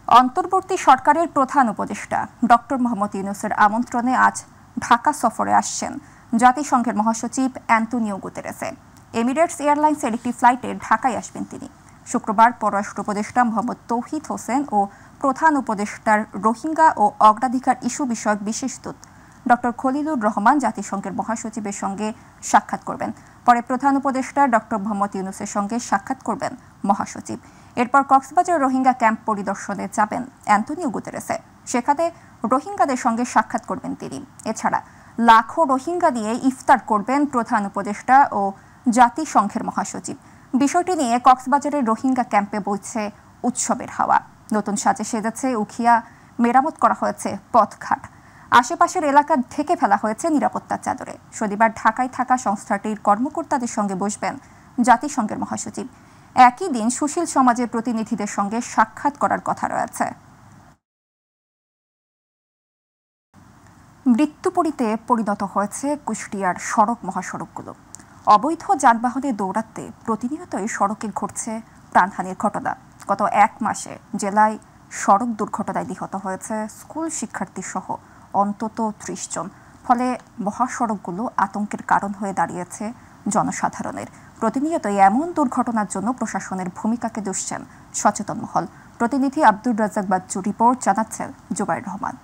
অন্তর্বর্তী সরকারের প্রধান উপদেষ্টা ডক্টর মোহাম্মদ ইউনূসের আমন্ত্রণে আজ ঢাকা সফরে আসছেন জাতিসংঘের মহাসচিব অ্যান্টোনিও গুতেরেস। এমিরেটস এয়ারলাইন্সের একটি ফ্লাইটে ঢাকায় আসবেন তিনি। শুক্রবার পররাষ্ট্র উপদেষ্টা মোহাম্মদ তৌহিদ হোসেন ও প্রধান উপদেষ্টার রোহিঙ্গা ও অগ্রাধিকার ইস্যু বিষয়ক বিশেষ দূত ডক্টর খলিলুর রহমান জাতিসংঘের মহাসচিবের সঙ্গে সাক্ষাৎ করবেন। পরে প্রধান উপদেষ্টা ডক্টর মোহাম্মদ ইউনূসের সঙ্গে সাক্ষাৎ করবেন মহাসচিব। এরপর কক্সবাজার রোহিঙ্গা ক্যাম্প পরিদর্শনে যাবেন অ্যান্টোনিও গুতেরেস। সেখানে রোহিঙ্গাদের সঙ্গে সাক্ষাৎ করবেন তিনি। এছাড়া লাখো রোহিঙ্গা নিয়ে ইফতার করবেন প্রধান উপদেষ্টা ও জাতিসংঘের মহাসচিব। বিষয়টি নিয়ে কক্সবাজারের রোহিঙ্গা ক্যাম্পে বইছে উৎসবের হাওয়া। নতুন সাজে সেজেছে উখিয়া, মেরামত করা হয়েছে পথঘাট, আশেপাশের এলাকা ঢেকে ফেলা হয়েছে নিরাপত্তার চাদরে। শনিবার ঢাকায় থাকা সংস্থাটির কর্মকর্তাদের সঙ্গে বসবেন জাতিসংঘের মহাসচিব। একই দিন সুশীল সমাজের প্রতিনিধিদের সঙ্গে সাক্ষাৎ করার কথা রয়েছে। মৃত্যুপরীতে পরিণত হয়েছে কুষ্টিয়ার সড়ক মহাসড়কগুলো। অবৈধ যানবাহনে দৌড়াতে প্রতিনিয়তই সড়কে ঘটছে প্রাণহানির ঘটনা। গত এক মাসে জেলায় সড়ক দুর্ঘটনায় নিহত হয়েছে স্কুল শিক্ষার্থী সহ অন্তত ৩০ জন। ফলে মহাসড়কগুলো আতঙ্কের কারণ হয়ে দাঁড়িয়েছে জনসাধারণের। প্রতিনিয়তই এমন দুর্ঘটনার জন্য প্রশাসনের ভূমিকাকে দুষছেন সচেতন মহল। প্রতিনিধি আব্দুর রাজ্জাক বাচ্চু রিপোর্ট জানাচ্ছেন জুবাইর রহমান।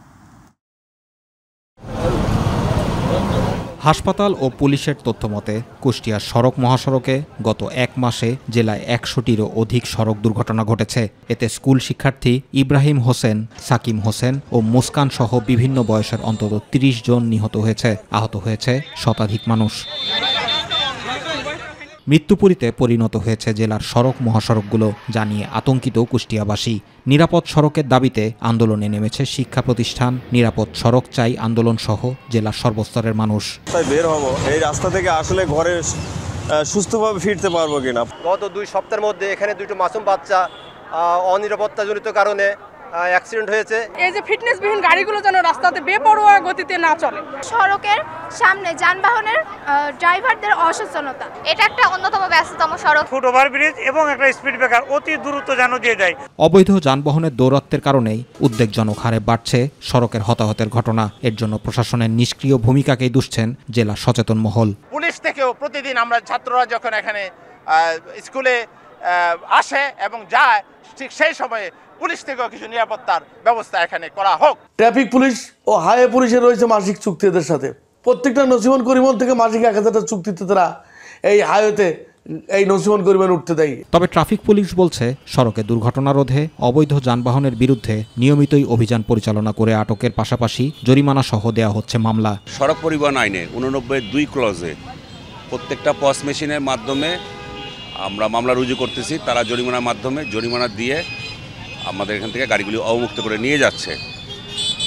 হাসপাতাল ও পুলিশের তথ্যমতে কুষ্টিয়ার সড়ক মহাসড়কে গত এক মাসে জেলায় ১০০টিরও অধিক সড়ক দুর্ঘটনা ঘটেছে। এতে স্কুল শিক্ষার্থী ইব্রাহিম হোসেন, সাকিম হোসেন ও মুস্কান সহ বিভিন্ন বয়সের অন্তত ৩০ জন নিহত হয়েছে। আহত হয়েছে শতাধিক মানুষ। মৃত্যুপুরীতে পরিণত হয়েছে জেলার সড়ক মহাসড়কগুলো, জানিয়ে আতঙ্কিত কুষ্টিয়াবাসী। নিরাপদ সড়কের দাবিতে আন্দোলনে নেমেছে শিক্ষা প্রতিষ্ঠান। নিরাপদ সড়ক চাই আন্দোলন সহ জেলার সর্বস্তরের মানুষ। বের হবো এই রাস্তা থেকে, আসলে ঘরে সুস্থভাবে ফিরতে পারবো কিনা। গত 2 সপ্তাহের মধ্যে এখানে 2টো মাসুম বাচ্চা অনিরাপত্তাজনিত কারণে অ্যাক্সিডেন্ট হয়েছে। এই যে ফিটনেসবিহীন গাড়িগুলো যেন রাস্তাতে বেপরোয়া গতিতে না চলে। সড়কের সামনে যানবাহনের ড্রাইভারদের অসচেতনতা, এটা একটা অন্যতম ব্যস্ততম সড়ক। ফুট ওভারব্রিজ এবং একটা স্পিড ব্রেকার অতি দ্রুত যেন দিয়ে যায়। অবৈধ যানবাহনের দৌরাত্বের কারণেই উদ্বেগজনক হারে বাড়ছে সড়কের হতাহতের ঘটনা। এর জন্য প্রশাসনের নিষ্ক্রিয় ভূমিকাকেই দুষছেন জেলা সচেতন মহল। পুলিশ থেকেও প্রতিদিন আমরা ছাত্ররা যখন এখানে স্কুলে আসে এবং যায়, ঠিক সেই সময়ে পুলিশ থেকেও কিছু নিরাপত্তার ব্যবস্থা এখানে করা হোক। ট্রাফিক পুলিশ ও হাইওয়ে পুলিশের রয়েছে মাসিক চুক্তি এদের সাথে। প্রত্যেকটা নসিমন করিমন থেকে মাসিক ১,০০০ চুক্তিতে তারা এই হাইওয়েতে এই নসিমন করিমন উঠতে দেয়। তবে ট্রাফিক পুলিশ বলছে সড়কে দুর্ঘটনা রোধে অবৈধ যানবাহনের বিরুদ্ধে নিয়মিতই অভিযান পরিচালনা করে আটকের পাশাপাশি জরিমানা সহ দেওয়া হচ্ছে মামলা। সড়ক পরিবহন আইনে ৮৯(২) ক্লজে প্রত্যেকটা পস মেশিনের মাধ্যমে আমরা মামলা রুজু করতেছি। তারা জরিমানার মাধ্যমে জরিমানা দিয়ে আমাদের এখান থেকে গাড়িগুলি অবমুক্ত করে নিয়ে যাচ্ছে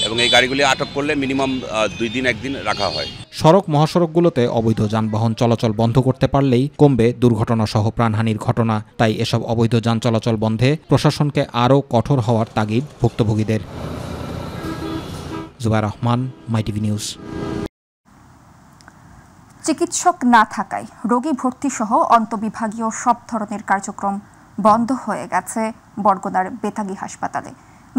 এবং এই গাড়িগুলি আটক করলে মিনিমাম 2 দিন 1 দিন রাখা হয়। সড়ক মহাসড়কগুলোতে অবৈধ যানবাহন চলাচল বন্ধ করতে পারলেই কমবে দুর্ঘটনা সহ প্রাণহানির ঘটনা। তাই এসব অবৈধ যান চলাচল বন্ধে প্রশাসনকে আরও কঠোর হওয়ার তাগিদ ভুক্তভোগীদের। Zubair Rahman, My TV news. চিকিৎসক না থাকায় রোগী ভর্তি সহ অন্তবিভাগীয় সব ধরনের কার্যক্রম বন্ধ হয়ে গেছে বরগুনার বেতাগী হাসপাতালে।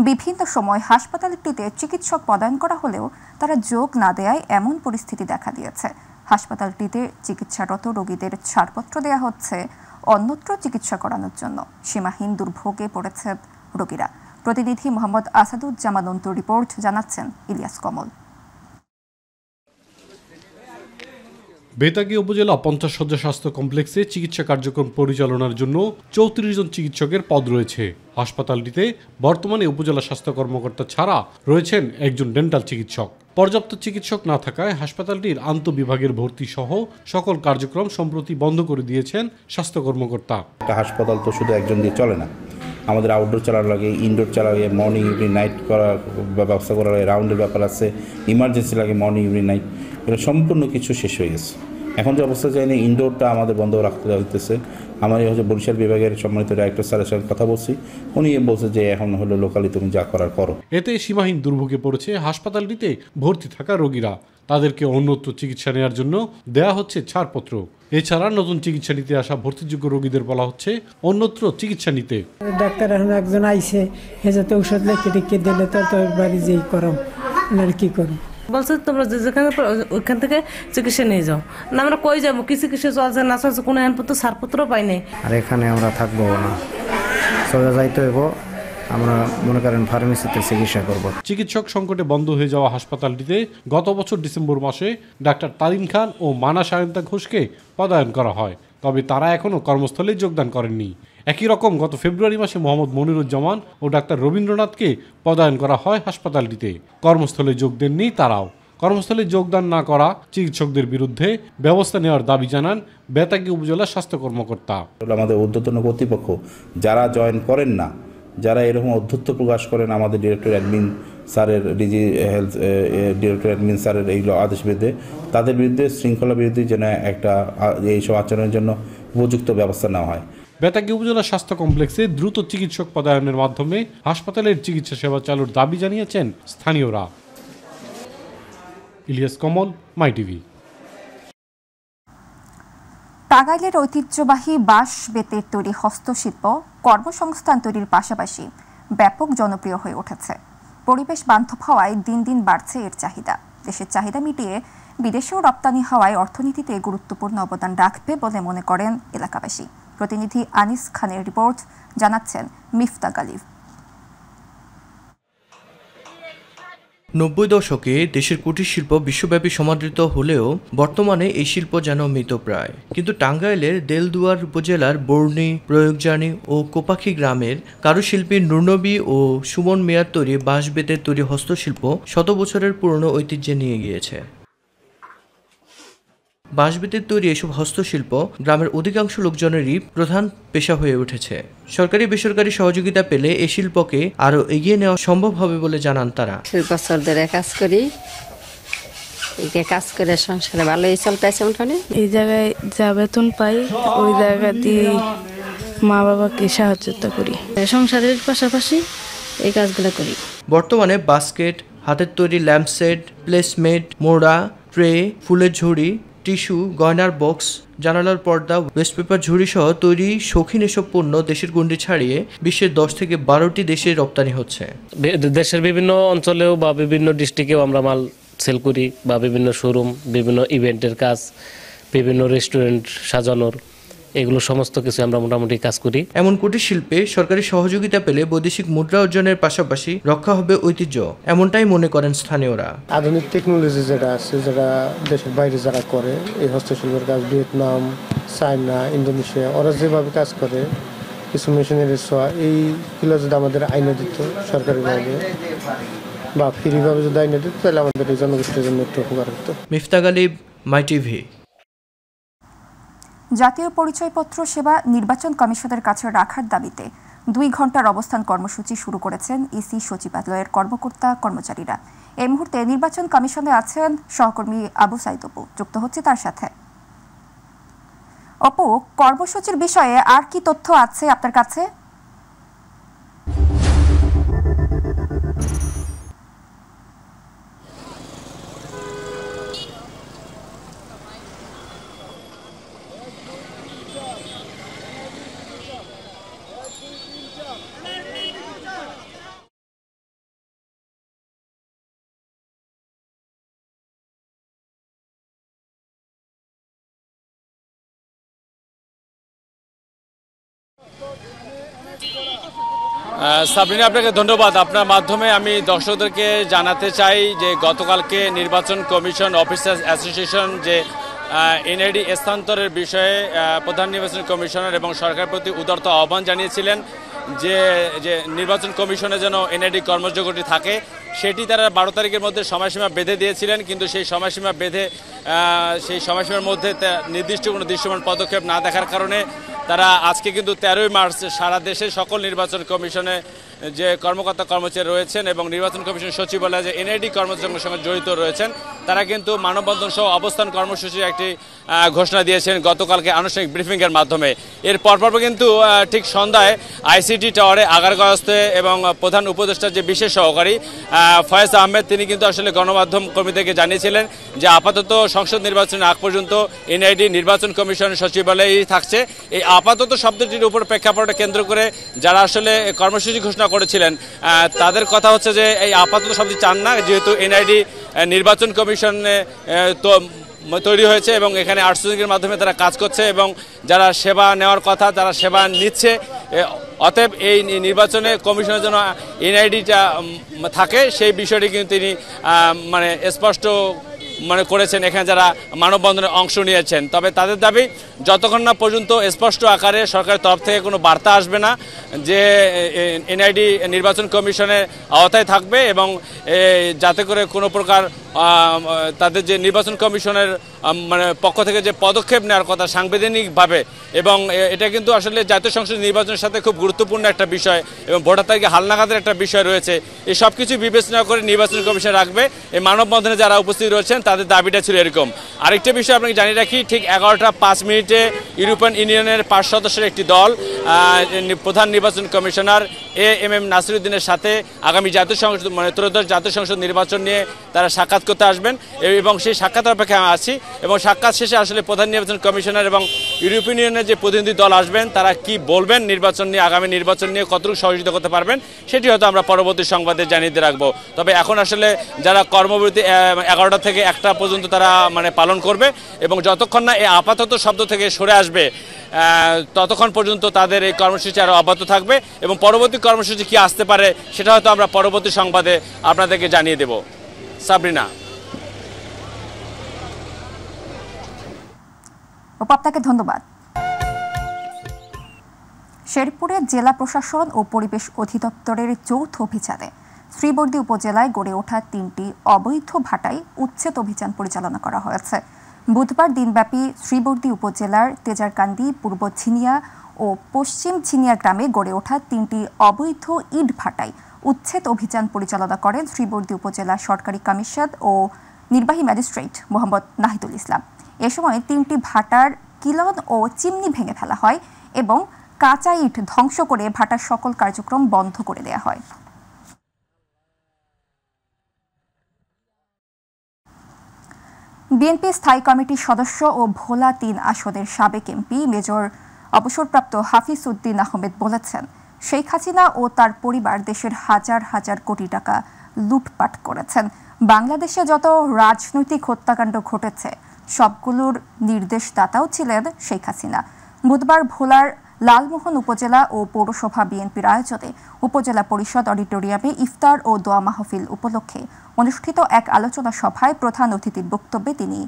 বিভিন্ন সময় হাসপাতালটিতে চিকিৎসক পদায়ন করা হলেও তারা যোগ না দেয়ায় এমন পরিস্থিতি দেখা দিয়েছে। হাসপাতালটিতে চিকিৎসারত রোগীদের ছাড়পত্র দেওয়া হচ্ছে অন্যত্র চিকিৎসা করানোর জন্য। সীমাহীন দুর্ভোগে পড়েছে রোগীরা। প্রতিনিধি মোহাম্মদ আসাদুজ্জামান অন্তুর রিপোর্ট জানাচ্ছেন ইলিয়াস কমল। বেতাগী উপজেলা 50 শয্যা স্বাস্থ্য কমপ্লেক্সে চিকিৎসা কার্যক্রম পরিচালনার জন্য 34 জন চিকিৎসকের পদ রয়েছে। হাসপাতালটিতে বর্তমানে উপজেলা স্বাস্থ্য কর্মকর্তা ছাড়া রয়েছেন একজন ডেন্টাল চিকিৎসক। পর্যাপ্ত চিকিৎসক না থাকায় হাসপাতালটির আন্তঃবিভাগের ভর্তি সহ সকল কার্যক্রম সম্প্রতি বন্ধ করে দিয়েছেন স্বাস্থ্য কর্মকর্তা। হাসপাতাল তো শুধু একজন দিয়ে চলে না, আমাদের আউটডোর চালানো লাগে, ইনডোর চালা লাগে, মর্নিং ইভিনিং নাইট করার ব্যবস্থা করা লাগে, রাউন্ডের ব্যাপার আছে, ইমার্জেন্সি লাগে মর্নিং ইভিনিং নাইট। এটা সম্পূর্ণ কিছু শেষ হয়ে গেছে। এখন যে অবস্থা চাইনি ইনডোরটা আমাদের বন্ধ রাখতে হইতেছে। আমার হচ্ছে বরিশাল বিভাগের সম্মানিত ডাইরেক্টর স্যারের সঙ্গে কথা বলছি, উনি বলছে যে এখন হলো লোকালি তুমি যা করার করো। এতে সীমাহীন দুর্ভোগে পড়েছে হাসপাতালটিতে ভর্তি থাকা রোগীরা। তাদেরকে অন্যত্র চিকিৎসা নেওয়ার জন্য দেয়া হচ্ছে ছাড়পত্র। এছাড়া নতুন চিকিৎসা নিতে আসা ভর্তিযোগ্য রোগীদের বলা হচ্ছে অন্যত্র চিকিৎসা নিতে। ডাক্তার এখন একজন আইসে যাতে ঔষধ লিখে টিকে দিলে তো বাড়ি যেই করো আর কি করো বলছে তোমরা যেখানে ওইখান থেকে চিকিৎসা নিয়ে যাও না। আমরা কই যাবো, কি চিকিৎসা চলছে না চলছে কোনো এনপত্র ছাড়পত্র পাই নাই। আর এখানে আমরা থাকবো না, সোজা যাইতে হইব, আমরা মনে করেন ফার্মেসিতে চিকিৎসা করব। চিকিৎসক সংকটে বন্ধ হয়ে যাওয়া হাসপাতালটিতে গত বছর ডিসেম্বর মাসে ডাক্তার তারিন খান ও মানা সায়ন্তা ঘোষকে পদায়ন করা হয়, তবে তারা এখনও কর্মস্থলে যোগদান করেননি। একই রকম গত ফেব্রুয়ারি মাসে মোহাম্মদ মনিরুজ্জামান ও ডাক্তার রবীন্দ্রনাথকে পদায়ন করা হয় হাসপাতালটিতে। কর্মস্থলে যোগ দেননি তারাও। কর্মস্থলে যোগদান না করা চিকিৎসকদের বিরুদ্ধে ব্যবস্থা নেওয়ার দাবি জানান বেতাগী উপজেলা স্বাস্থ্য কর্মকর্তা। আমাদের ঊর্ধ্বতন কর্তৃপক্ষ যারা জয়েন করেন না, যারা এরকম অধ্যত্ব প্রকাশ করেন আমাদের ডিরেক্টর অ্যাডমিন স্যারের ডিজি হেলথ ডিরেক্টর অ্যাডমিন স্যারের এইগুলো আদেশ বিরুদ্ধে, তাদের বিরুদ্ধে শৃঙ্খলা বিরোধী যেন একটা এইসব আচরণের জন্য উপযুক্ত ব্যবস্থা নেওয়া হয়। বেতাগী উপজেলা স্বাস্থ্য কমপ্লেক্সে দ্রুত চিকিৎসক পদায়নের মাধ্যমে হাসপাতালের চিকিৎসা সেবা চালুর দাবি জানিয়েছেন স্থানীয়রা। ইলিয়াস কমল, মাই টিভি। টাঙ্গাইলের ঐতিহ্যবাহী বাঁশ বেতের তৈরি হস্তশিল্প কর্মসংস্থান তৈরির পাশাপাশি ব্যাপক জনপ্রিয় হয়ে উঠেছে। পরিবেশ বান্ধব হওয়ায় দিন দিন বাড়ছে এর চাহিদা। দেশের চাহিদা মিটিয়ে বিদেশেও রপ্তানি হওয়ায় অর্থনীতিতে গুরুত্বপূর্ণ অবদান রাখবে বলে মনে করেন এলাকাবাসী। প্রতিনিধি আনিস খানের রিপোর্ট, জানাচ্ছেন মিফতা গালিব। 90 দশকে দেশের কুটির শিল্প বিশ্বব্যাপী সমাদৃত হলেও বর্তমানে এই শিল্প যেন মৃতপ্রায়। কিন্তু টাঙ্গাইলের দেলদুয়ার উপজেলার বর্ণি, প্রয়োগজানি ও কোপাখি গ্রামের কারুশিল্পী নুরনবী ও সুমন মিয়ার তৈরি বাঁশ বেতের তৈরি হস্তশিল্প শত বছরের পুরনো ঐতিহ্যে নিয়ে গিয়েছে। বাঁশ বেতের তৈরি এসব হস্তশিল্প গ্রামের অধিকাংশ লোকজনেরই প্রধান পেশা হয়ে উঠেছে। সরকারি বেসরকারি সহযোগিতা পেলে এই শিল্পকে আরও এগিয়ে নেওয়া সম্ভব হবে বলে জানান তারা। বছর ধরে কাজ করি, কাজ করে সংসারে ভালোই চলতেছে। এই জায়গায় যা বেতন পাই ওই জায়গা দিয়ে মা বাবাকে সাহায্য করি, সংসারের পাশাপাশি এই কাজগুলো করি। বর্তমানে বাস্কেট, হাতের তৈরি ল্যাম্পসেট, প্লেসমেট, মোড়া, ট্রে, ফুলের ঝুড়ি, টিস্যু, গয়নার বক্স, জানালার পর্দা, ওয়েস্ট পেপার ঝুড়ি সহ তৈরি শৌখিন এসব পণ্য দেশের গণ্ডি ছাড়িয়ে বিশ্বের 10 থেকে 12টি দেশে রপ্তানি হচ্ছে। দেশের বিভিন্ন অঞ্চলেও বা বিভিন্ন ডিস্ট্রিক্টেও আমরা মাল সেল করি, বা বিভিন্ন শোরুম, বিভিন্ন ইভেন্টের কাজ, বিভিন্ন রেস্টুরেন্ট সাজানোর, এগুলো সমস্ত কিছু আমরা মোটামুটি কাজ করি। এমন কুটির শিল্পে সরকারি সহযোগিতা পেলে বৈদেশিক মুদ্রা অর্জনের পাশাপাশি রক্ষা হবে ঐতিহ্য, এমনটাই মনে করেন স্থানীয়রা। আধুনিক টেকনোলজি যেটা আছে, যেটা দেশের বাইরে যারা করে এই হস্তশিল্পের কাজ, ভিয়েতনাম, চায়না, ইন্দোনেশিয়া, ওরা যেভাবে কাজ করে কিছু মেশিনারি ছোঁয়া, এইগুলো যদি আমাদের আইনে দিত সরকারিভাবে বা ফ্রিভাবে যদি আইনে দিত, তাহলে আমাদের এই জনগোষ্ঠীর জন্য একটু উপকার হতো। মিফতা গালিব, মাই টিভি। জাতীয় পরিচয়পত্র সেবা নির্বাচন কমিশনের কাছে রাখার দাবিতে 2 ঘন্টার অবস্থান কর্মসূচি শুরু করেছেন ইসি সচিবালয়ের কর্মকর্তা কর্মচারীরা। এই মুহূর্তে নির্বাচন কমিশনে আছেন সহকর্মী আবু সাইদ অপু, যুক্ত হচ্ছে তার সাথে। অপু, কর্মসূচির বিষয়ে আর কি তথ্য আছে আপনার কাছে? সাবরিনা, আপনাকে ধন্যবাদ। আপনার মাধ্যমে আমি দর্শকদেরকে জানাতে চাই যে গতকালকে নির্বাচন কমিশন অফিসার্স অ্যাসোসিয়েশন যে এনআইডি স্থানান্তরের বিষয়ে প্রধান নির্বাচন কমিশনার এবং সরকারের প্রতি উদারত আহ্বান জানিয়েছিলেন যে নির্বাচন কমিশনে যেন এনআইডি কর্মযোগ্যটি থাকে, সেটি তারা 12 তারিখের মধ্যে সময়সীমা বেঁধে দিয়েছিলেন। কিন্তু সেই সময়সীমার মধ্যে নির্দিষ্ট কোনো দৃশ্যমান পদক্ষেপ না দেখার কারণে তারা আজকে কিন্তু 13ই মার্চ সারা দেশে সকল নির্বাচন কমিশনে যে কর্মকর্তা কর্মচারী রয়েছেন এবং নির্বাচন কমিশন সচিবালয়ে যে এনআইডি কর্মচারীর সঙ্গে জড়িত রয়েছেন তারা কিন্তু মানববন্ধন সহ অবস্থান কর্মসূচির একটি ঘোষণা দিয়েছেন গতকালকে আনুষ্ঠানিক ব্রিফিংয়ের মাধ্যমে। এর পরপর কিন্তু ঠিক সন্ধ্যায় আইসিটি টাওয়ারে আগারগাঁওস্থে এবং প্রধান উপদেষ্টার যে বিশেষ সহকারী ফয়েজ আহমেদ তিনি কিন্তু আসলে গণমাধ্যম কর্মীদেরকে জানিয়েছিলেন যে আপাতত সংসদ নির্বাচনের আগ পর্যন্ত এনআইডি নির্বাচন কমিশন সচিবালয়েই থাকছে। এই আপাতত শব্দটির উপর প্রেক্ষাপটে কেন্দ্র করে যারা আসলে কর্মসূচি ঘোষণা করেছিলেন তাদের কথা হচ্ছে যে এই আপাতত শব্দটি চান না, যেহেতু এনআইডি নির্বাচন কমিশনে তো তৈরি হয়েছে এবং এখানে আউটসোর্সিংয়ের মাধ্যমে তারা কাজ করছে এবং যারা সেবা নেওয়ার কথা তারা সেবা নিচ্ছে। অতএব এই নির্বাচনে কমিশনের জন্য এনআইডিটা থাকে সেই বিষয়টি কিন্তু তিনি মানে স্পষ্ট করেছেন এখানে যারা মানববন্ধনে অংশ নিয়েছেন। তবে তাদের দাবি যতক্ষণ না পর্যন্ত স্পষ্ট আকারে সরকারের তরফ থেকে কোনো বার্তা আসবে না যে এনআইডি নির্বাচন কমিশনের আওতায় থাকবে এবং যাতে করে কোনো প্রকার তাদের যে নির্বাচন কমিশনের পক্ষ থেকে যে পদক্ষেপ নেওয়ার কথা সাংবিধানিকভাবে, এবং এটা কিন্তু আসলে জাতীয় সংসদ নির্বাচনের সাথে খুব গুরুত্বপূর্ণ একটা বিষয় এবং ভোটার তালিকা হালনাগাদের একটা বিষয় রয়েছে, এই সব কিছু বিবেচনা করে নির্বাচন কমিশন রাখবে। এই মানববন্ধনে যারা উপস্থিত রয়েছেন তাদের দাবিটা ছিল এরকম। আরেকটা বিষয় আপনাকে জানিয়ে রাখি, ঠিক 11টা 5 মিনিটে ইউরোপিয়ান ইউনিয়নের 5 সদস্যের একটি দল প্রধান নির্বাচন কমিশনার এম নাসিরুদ্দিনের সাথে আগামী জাতীয় সংসদ ত্রয়োদশ জাতীয় সংসদ নির্বাচন নিয়ে তারা সাক্ষাৎ করতে আসবেন এবং সেই সাক্ষাতের অপেক্ষায় আমি আছি এবং সাক্ষাৎ শেষে আসলে প্রধান নির্বাচন কমিশনার এবং ইউরোপিয়ান ইউনিয়নের যে প্রতিনিধি দল আসবেন তারা কি বলবেন নির্বাচন নিয়ে, আগামী নির্বাচন নিয়ে কতটুকু সহযোগিতা করতে পারবেন সেটি হয়তো আমরা পরবর্তী সংবাদে জানিয়ে রাখবো। তবে এখন আসলে যারা কর্মবিরতি 11টা থেকে 1টা পর্যন্ত তারা পালন করবে এবং যতক্ষণ না এই আপাতত শব্দ থেকে সরে আসবে ততক্ষণ পর্যন্ত তাদের এই কর্মসূচি আরও অব্যাহত থাকবে এবং পরবর্তী কর্মসূচি কি আসতে পারে সেটা হয়তো আমরা পরবর্তী সংবাদে আপনাদেরকে জানিয়ে দেব। সাবরিনা। আপনাকে ধন্যবাদ। শেরপুরে জেলা প্রশাসন ও পরিবেশ অধিদপ্তরের যৌথ অভিযানে শ্রীবর্দী উপজেলায় গড়ে ওঠা 3টি অবৈধ ভাটায় উচ্ছেদ অভিযান পরিচালনা করা হয়েছে। বুধবার দিনব্যাপী শ্রীবর্দী উপজেলার তেজারকান্দি, পূর্ব ঝিনিয়া ও পশ্চিম ঝিনিয়া গ্রামে গড়ে ওঠা 3টি অবৈধ ইট ভাটায় উচ্ছেদ অভিযান পরিচালনা করেন শ্রীবর্দী উপজেলা সরকারি কমিশন ও নির্বাহী ম্যাজিস্ট্রেট মোহাম্মদ নাহিদুল ইসলাম। এ সময় 3টি ভাটার কিলন ও চিমনি ভেঙে ফেলা হয় এবং কাঁচা ইট ধ্বংস করে ভাটার সকল কার্যক্রম বন্ধ করে দেওয়া হয়। বিএনপি স্থায়ী কমিটির সদস্য ও ভোলা 3 আসনের সাবেক এমপি মেজর অবসরপ্রাপ্ত হাফিজ উদ্দিন আহমেদ বলেছেন, শেখ হাসিনা ও তার পরিবার দেশের হাজার হাজার কোটি টাকা লুটপাট করেছেন। বাংলাদেশে যত রাজনৈতিক হত্যাকাণ্ড ঘটেছে সবগুলোর নির্দেশদাতাও ছিলেন শেখ হাসিনা। বুধবার ভোলার লালমোহন উপজেলা ও পৌরসভা বিএনপির আয়োজনে উপজেলা পরিষদ অডিটোরিয়ামে ইফতার ও দোয়া মাহফিল উপলক্ষে অনুষ্ঠিত এক আলোচনা সভায় প্রধান অতিথির বক্তব্যে তিনি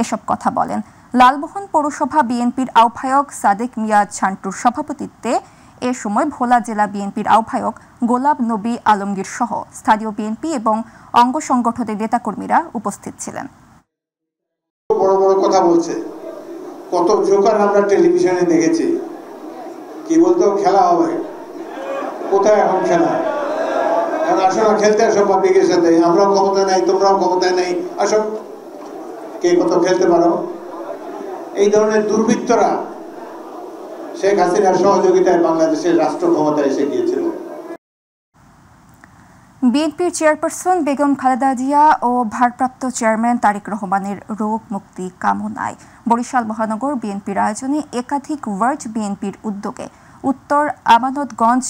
এসব কথা বলেন। লালমোহন পৌরসভা বিএনপির আহ্বায়ক সাদেক মিয়া ঝান্টুর সভাপতিত্বে এ সময় ভোলা জেলা বিএনপির আহ্বায়ক গোলাপ নবী আলমগীর সহ স্থানীয় বিএনপি এবং অঙ্গ সংগঠনের নেতাকর্মীরা উপস্থিত ছিলেন। বড় বড় কথা বলছে, কত জোকার আমরা টেলিভিশনে দেখেছি, কি বলতো খেলা হবে, কোথায় এখন খেলা, এখন আসো না খেলতে আসো পাবলিকের সাথে, আমরাও ক্ষমতা নাই তোমরাও ক্ষমতায় নাই, আসো কে কত খেলতে পারো। এই ধরনের দুর্বৃত্তরা শেখ হাসিনার সহযোগিতায় বাংলাদেশের রাষ্ট্র ক্ষমতায় এসে গিয়েছিল। বিএনপির চেয়ারপারসন বেগম খালেদা জিয়া ও ভারপ্রাপ্ত চেয়ারম্যান তারেক রহমানের রোগ মুক্তি কামনায় বরিশাল মহানগর বিএনপির আয়োজনে একাধিক ওয়ার্ড বিএনপির উদ্যোগে উত্তর আমানতগঞ্জ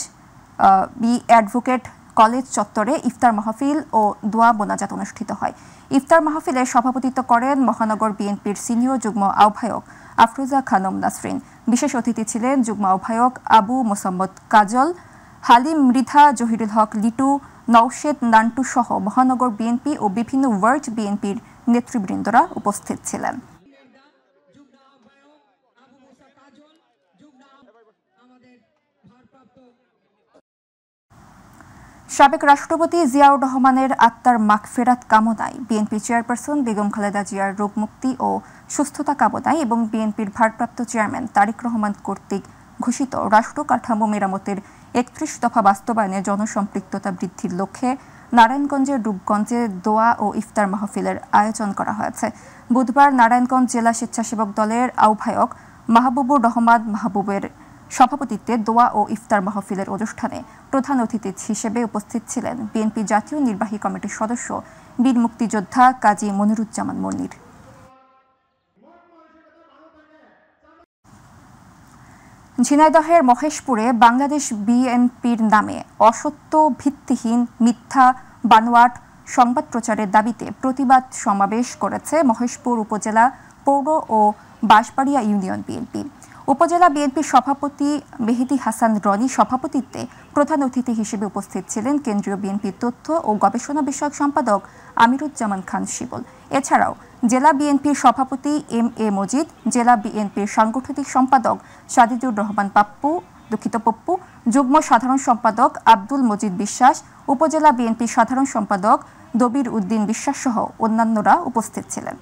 বি অ্যাডভোকেট কলেজ চত্বরে ইফতার মাহফিল ও দোয়া মোনাজাত অনুষ্ঠিত হয়। ইফতার মাহফিলে সভাপতিত্ব করেন মহানগর বিএনপির সিনিয়র যুগ্ম আহ্বায়ক আফরোজা খানম নাসরিন। বিশেষ অতিথি ছিলেন যুগ্ম আহ্বায়ক আবু মোসাম্মদ কাজল, হালিম মৃধা, জহিরুল হক লিটু, নওশেদ নান্টু সহ মহানগর বিএনপি ও বিভিন্ন ওয়ার্ড বিএনপির নেতৃবৃন্দরা উপস্থিত ছিলেন। সাবেক রাষ্ট্রপতি জিয়াউর রহমানের আত্মার মাগফিরাত কামনায় বিএনপি চেয়ারপারসন বেগম খালেদা জিয়ার রোগ মুক্তি ও সুস্থতা কামনায় এবং বিএনপির ভারপ্রাপ্ত চেয়ারম্যান তারেক রহমান কর্তৃক ঘোষিত রাষ্ট্র কাঠামো মেরামতের 31 দফা বাস্তবায়নে জনসম্পৃক্ততা বৃদ্ধির লক্ষ্যে নারায়ণগঞ্জের রূপগঞ্জে দোয়া ও ইফতার মাহফিলের আয়োজন করা হয়েছে। বুধবার নারায়ণগঞ্জ জেলা স্বেচ্ছাসেবক দলের আহ্বায়ক মাহবুবুর রহমান মাহবুবের সভাপতিত্বে দোয়া ও ইফতার মাহফিলের অনুষ্ঠানে প্রধান অতিথি হিসেবে উপস্থিত ছিলেন বিএনপি জাতীয় নির্বাহী কমিটির সদস্য বীর মুক্তিযোদ্ধা কাজী মনিরুজ্জামান মনির। ঝিনাইদহের মহেশপুরে বাংলাদেশ বিএনপির নামে অসত্য, ভিত্তিহীন, মিথ্যা, বানোয়াট সংবাদ প্রচারের দাবিতে প্রতিবাদ সমাবেশ করেছে মহেশপুর উপজেলা পৌর ও বাঁশবাড়িয়া ইউনিয়ন বিএনপি। উপজেলা বিএনপির সভাপতি মেহেদী হাসান রনি সভাপতিত্বে প্রধান অতিথি হিসেবে উপস্থিত ছিলেন কেন্দ্রীয় বিএনপির তথ্য ও গবেষণা বিষয়ক সম্পাদক আমিরুজ্জামান খান শিবল। এছাড়াও জেলা বিএনপির সভাপতি এম.এ. মজিদ, জেলা বিএনপির সাংগঠনিক সম্পাদক সাদিদুর রহমান পপ্পু, যুগ্ম সাধারণ সম্পাদক আব্দুল মজিদ বিশ্বাস, উপজেলা বিএনপির সাধারণ সম্পাদক দবির উদ্দিন বিশ্বাস সহ অন্যান্যরা উপস্থিত ছিলেন।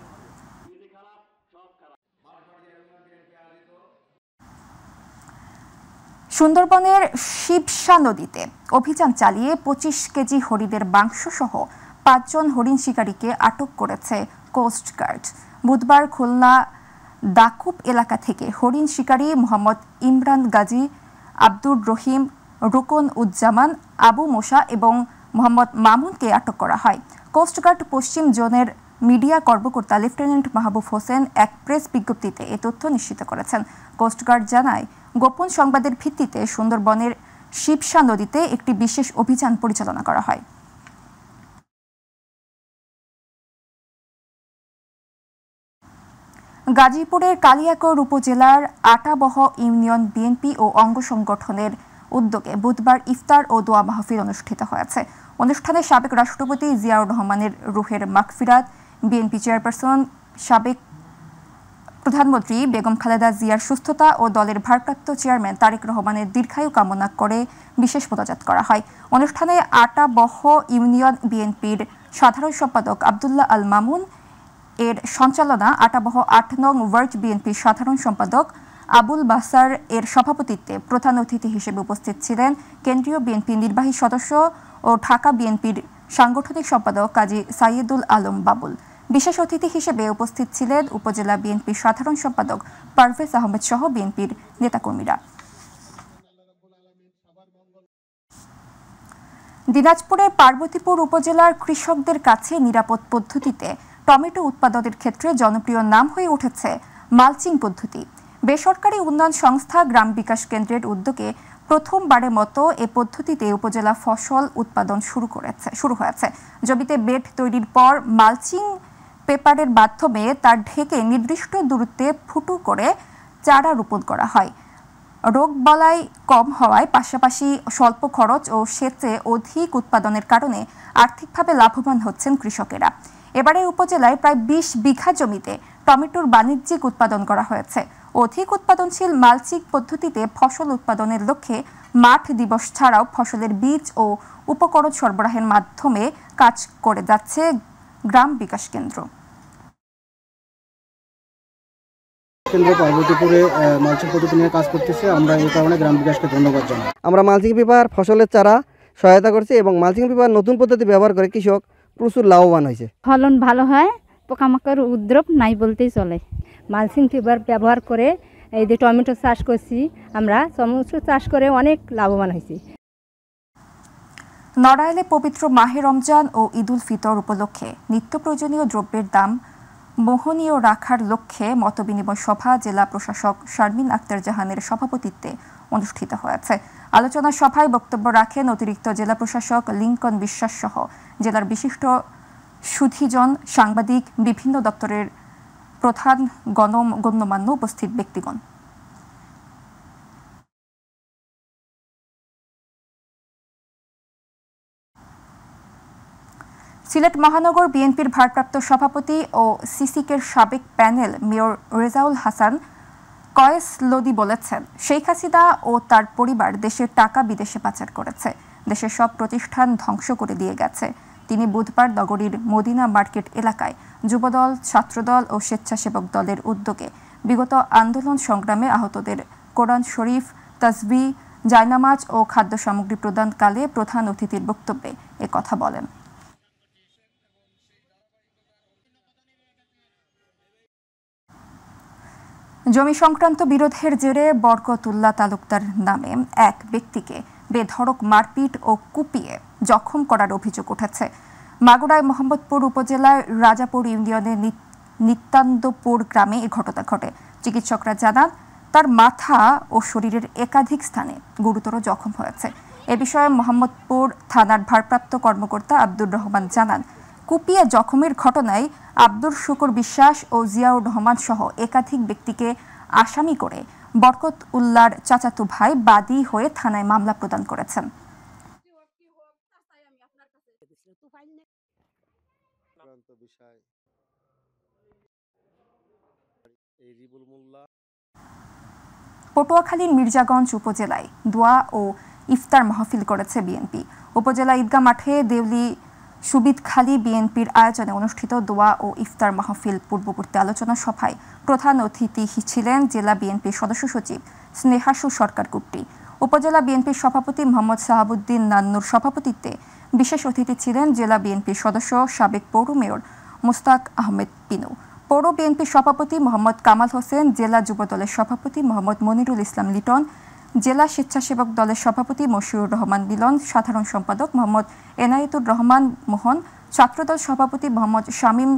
সুন্দরবনের শিবসা নদীতে অভিযান চালিয়ে 25 কেজি হরিণের মাংস সহ 5 জন হরিণ শিকারীকে আটক করেছে কোস্টগার্ড। বুধবার খুলনা দাকুব এলাকা থেকে হরিণ শিকারী মোহাম্মদ ইমরান গাজী, আব্দুর রহিম, রুকন উজ্জামান, আবু মোসা এবং মোহাম্মদ মামুনকে আটক করা হয়। কোস্টগার্ড পশ্চিম জোনের মিডিয়া কর্মকর্তা লেফটেন্যান্ট মাহবুব হোসেন এক প্রেস বিজ্ঞপ্তিতে এ তথ্য নিশ্চিত করেছেন। কোস্টগার্ড জানায়, গোপন সংবাদের ভিত্তিতে সুন্দরবনের শিবসা নদীতে একটি বিশেষ অভিযান পরিচালনা করা হয়। গাজীপুরের কালিয়াকৈর উপজেলার আটাবহ ইউনিয়ন বিএনপি ও অঙ্গ সংগঠনের উদ্যোগে বুধবার ইফতার ও দোয়া মাহফিল অনুষ্ঠিত হয়েছে। অনুষ্ঠানে সাবেক রাষ্ট্রপতি জিয়াউর রহমানের রুহের মাগফিরাত, বিএনপি চেয়ারপারসন সাবেক প্রধানমন্ত্রী বেগম খালেদা জিয়ার সুস্থতা ও দলের ভারপ্রাপ্ত চেয়ারম্যান তারেক রহমানের দীর্ঘায়ু কামনা করে বিশেষ মোনাজাত করা হয়। অনুষ্ঠানে আটাবহ ইউনিয়ন বিএনপির সাধারণ সম্পাদক আব্দুল্লাহ আল মামুন এর সঞ্চালনা, আটাবহ 8 নং ওয়ার্ড বিএনপির সাধারণ সম্পাদক আবুল বাসার এর সভাপতিত্বে প্রধান অতিথি হিসেবে উপস্থিত ছিলেন কেন্দ্রীয় বিএনপির নির্বাহী সদস্য ও ঢাকা বিএনপির সাংগঠনিক সম্পাদক কাজী সাইয়েদুল আলম বাবুল। বিশেষ অতিথি হিসেবে উপস্থিত ছিলেন উপজেলা বিএনপির সাধারণ সম্পাদক পারভেজ আহমেদ সহ বিএনপির নেতাকর্মীরা। দিনাজপুরের পার্বতীপুর উপজেলার কৃষকদের কাছে নিরাপদ পদ্ধতিতে টমেটো উৎপাদনের ক্ষেত্রে জনপ্রিয় নাম হয়ে উঠেছে মালচিং পদ্ধতি। বেসরকারি উন্নয়ন সংস্থা গ্রাম বিকাশ কেন্দ্রের উদ্যোগে প্রথমবারের মতো এ পদ্ধতিতে উপজেলা ফসল উৎপাদন শুরু হয়েছে। জমিতে বেড তৈরির পর মালচিং পেপারের মাধ্যমে তার ঢেকে নির্দিষ্ট দূরত্বে ফুটো করে চারা রোপণ করা হয়। রোগবালাই কম হওয়ায় পাশাপাশি স্বল্প খরচ ও সেচে অধিক উৎপাদনের কারণে আর্থিকভাবে লাভবান হচ্ছেন কৃষকেরা। এবারে উপজেলায় প্রায় 20 বিঘা জমিতে টমেটোর বাণিজ্যিক উৎপাদন করা হয়েছে। অধিক উৎপাদনশীল মালচিং পদ্ধতিতে ফসল উৎপাদনের লক্ষ্যে মাঠ দিবস ছাড়াও ফসলের বীজ ও উপকরণ সরবরাহের মাধ্যমে কাজ করে যাচ্ছে গ্রাম বিকাশ কেন্দ্র। পার্বতীপুরে মালচিং পদ্ধতি নিয়ে কাজ করতেছে, আমরা এই কারণে গ্রাম বিকাশকে ধন্যবাদ জানাই। আমরা মালচিং পেপার ফসলের চারা সহায়তা করছি এবং মালচিং পেপার নতুন পদ্ধতি ব্যবহার করে কৃষক প্রচুর লাভবান হয়েছে। ফলন ভালো হয়, পোকামাকড় উপদ্রব নাই বলতেই চলে। মালচিং পেপার ব্যবহার করে এই যে টমেটো চাষ করছি, আমরা টমেটো চাষ করে অনেক লাভবান হয়েছি। নড়াইলে পবিত্র মাহে রমজান ও ঈদুল ফিতর উপলক্ষে নিত্য প্রয়োজনীয় দ্রব্যের দাম মোহনীয় রাখার লক্ষ্যে মতবিনিময় সভা জেলা প্রশাসক শারমিন আক্তার জাহানের সভাপতিত্বে অনুষ্ঠিত হয়েছে। আলোচনা সভায় বক্তব্য রাখেন অতিরিক্ত জেলা প্রশাসক লিঙ্কন বিশ্বাস সহ জেলার বিশিষ্ট সুধীজন, সাংবাদিক, বিভিন্ন দপ্তরের প্রধান গণ্যমান্য উপস্থিত ব্যক্তিগণ। সিলেট মহানগর বিএনপির ভারপ্রাপ্ত সভাপতি ও সিসিকের সাবেক প্যানেল মেয়র রেজাউল হাসান কয়েস লোদি বলেছেন, শেখ হাসিনা ও তার পরিবার দেশের টাকা বিদেশে পাচার করেছে, দেশের সব প্রতিষ্ঠান ধ্বংস করে দিয়ে গেছে। তিনি বুধবার নগরীর মদিনা মার্কেট এলাকায় যুবদল, ছাত্রদল ও স্বেচ্ছাসেবক দলের উদ্যোগে বিগত আন্দোলন সংগ্রামে আহতদের কোরআন শরীফ, তাসবিহ, জায়নামাজ ও খাদ্য সামগ্রী প্রদানকালে প্রধান অতিথির বক্তব্যে একথা বলেন। জমি সংক্রান্ত বিরোধের জেরে বরকতুল্লাহ তালুকদার নামে এক ব্যক্তিকে বেধড়ক মারপিট ও কুপিয়ে জখম করার অভিযোগ উঠেছে। মাগুরায় মোহাম্মদপুর উপজেলার রাজাপুর ইউনিয়নের নিত্যান্দপুর গ্রামে এই ঘটনা ঘটে। চিকিৎসকরা জানান তার মাথা ও শরীরের একাধিক স্থানে গুরুতর জখম হয়েছে। এ বিষয়ে মোহাম্মদপুর থানার ভারপ্রাপ্ত কর্মকর্তা আব্দুর রহমান জানান, কুপিয়ে জখমের ঘটনায় আব্দুর শুকুর বিশ্বাস ও জিয়াউর রহমান সহ একাধিক ব্যক্তিকে আসামি করে বরকত উল্লাহর চাচাতো ভাই বাদী হয়ে থানায় মামলা প্রদান করেছেন। পটুয়াখালীর মির্জাগঞ্জ উপজেলায় দোয়া ও ইফতার মাহফিল করেছে বিএনপি। উপজেলা ঈদগাহ মাঠে দেউলি সুবিদখালী বিএনপির আয়োজনে অনুষ্ঠিত দোয়া ও ইফতার মাহফিল পূর্ববর্তী আলোচনা সভায় প্রধান অতিথি ছিলেন জেলা বিএনপির সদস্য সচিব স্নেহাসু সরকার কুট্টি। উপজেলা বিএনপির সভাপতি মোহাম্মদ সাহাবুদ্দিন নান্নুর সভাপতিত্বে বিশেষ অতিথি ছিলেন জেলা বিএনপির সদস্য সাবেক পৌর মেয়র মুস্তাক আহমেদ পিনু, পৌর বিএনপির সভাপতি মোহাম্মদ কামাল হোসেন, জেলা যুব দলের সভাপতি মোহাম্মদ মনিরুল ইসলাম লিটন, জেলা স্বেচ্ছাসেবক দলের সভাপতি মশিউর রহমান মিলন, সাধারণ সম্পাদক মোহাম্মদ এনায়েতুর রহমান মোহন, ছাত্রদল সভাপতি মোহাম্মদ শামীম,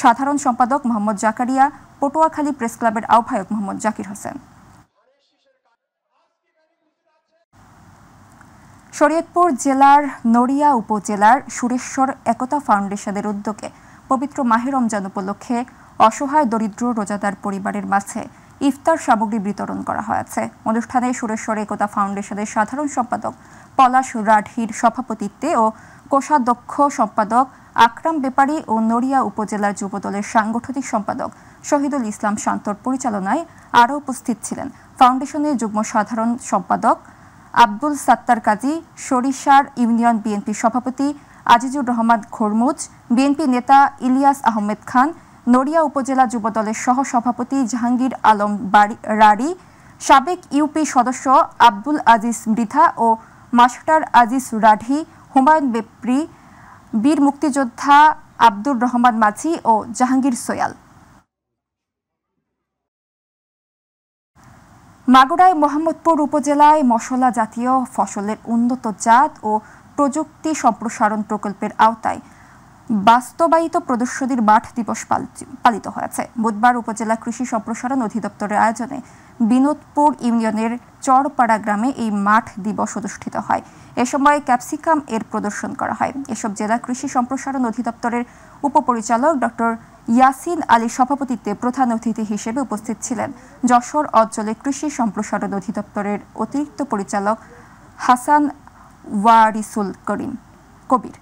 সাধারণ সম্পাদক মোহাম্মদ জাকারিয়া, পটুয়াখালী প্রেস ক্লাবের আহ্বায়ক মোহাম্মদ জাকির হোসেন। শরীয়তপুর জেলার নড়িয়া উপজেলার সুরেশ্বর একতা ফাউন্ডেশনের উদ্যোগে পবিত্র মাহে রমজান উপলক্ষে অসহায় দরিদ্র রোজাদার পরিবারের মাঝে ইফতার সামগ্রী বিতরণ করা হয়েছে। অনুষ্ঠানে সুরেশ্বর একতা ফাউন্ডেশনের সাধারণ সম্পাদক পলাশ রাঢ়ীর সভাপতিত্বে ও কোষাধ্যক্ষ সম্পাদক আকরাম বেপারী ও নড়িয়া উপজেলার যুবদলের সাংগঠনিক সম্পাদক শহীদুল ইসলাম শান্তর পরিচালনায় আরও উপস্থিত ছিলেন ফাউন্ডেশনের যুগ্ম সাধারণ সম্পাদক আব্দুল সাত্তার কাজী, সরিষার ইউনিয়ন বিএনপি সভাপতি আজিজুর রহমান খরমুজ, বিএনপি নেতা ইলিয়াস আহমেদ খান, নড়িয়া উপজেলা যুবদলের সহ সভাপতি জাহাঙ্গীর আলম রাড়ি, সাবেক ইউপি সদস্য আব্দুল আজিজ মৃধা ও মাস্টার আজিজ রাঢ়ী, হুমায়ুন বেপরি, বীর মুক্তিযোদ্ধা আব্দুর রহমান মাঝি ও জাহাঙ্গীর সোয়াল। মাগুরায় মোহাম্মদপুর উপজেলায় মশলা জাতীয় ফসলের উন্নত জাত ও প্রযুক্তি সম্প্রসারণ প্রকল্পের আওতায় বাস্তবায়িত প্রদর্শনীর মাঠ দিবস পালিত হয়েছে। বুধবার উপজেলা কৃষি সম্প্রসারণ অধিদপ্তরের আয়োজনে বিনোদপুর ইউনিয়নের চরপাড়া গ্রামে এই মাঠ দিবস অনুষ্ঠিত হয়। এ সময় ক্যাপসিকাম এর প্রদর্শন করা হয়। এসব জেলা কৃষি সম্প্রসারণ অধিদপ্তরের উপপরিচালক ডক্টর ইয়াসিন আলীর সভাপতিত্বে প্রধান অতিথি হিসেবে উপস্থিত ছিলেন যশোর অঞ্চলে কৃষি সম্প্রসারণ অধিদপ্তরের অতিরিক্ত পরিচালক হাসান ওয়ারিসুল কবির।